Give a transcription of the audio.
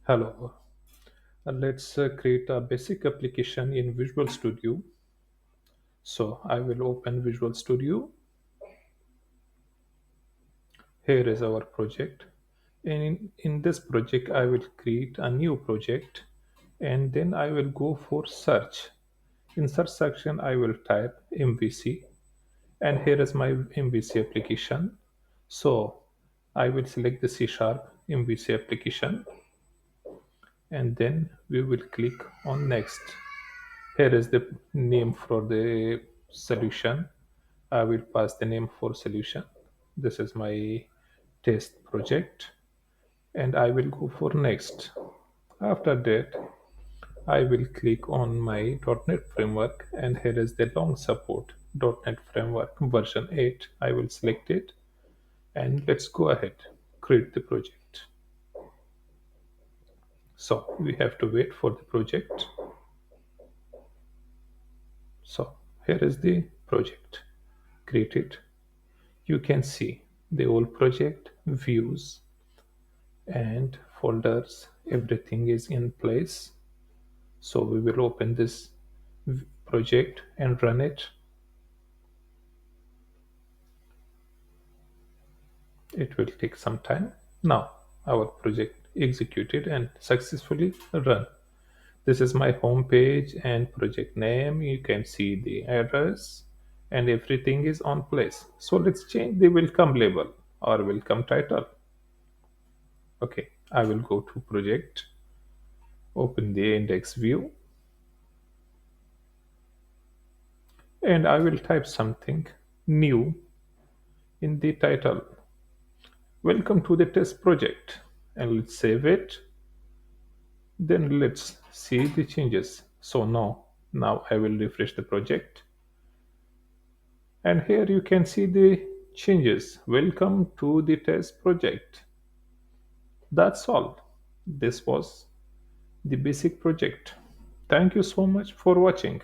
Hello. Let's create a basic application in Visual Studio. So I will open Visual Studio. Here is our project. And in this project, I will create a new project and then I will go for search. In search section, I will type MVC and here is my MVC application. So I will select the C sharp MVC application and then we will click on next. Here is the name for the solution. I will pass the name for solution. This is my test project and I will go for next. After that, I will click on my .NET framework and here is the long support .NET framework version 8. I will select it and let's go ahead, create the project. So we have to wait for the project. So here is the project created. You can see the whole project views and folders, everything is in place. So we will open this project and run it. It will take some time. Now our project executed and successfully run. This is my home page and project name. You can see the address and everything is on place. So let's change the welcome label or welcome title. Okay, I will go to project, open the index view, and I will type something new in the title. Welcome to the test project, and let's save it. Then let's see the changes. So now I will refresh the project, and here you can see the changes. Welcome to the test project. That's all. This was the basic project. Thank you so much for watching.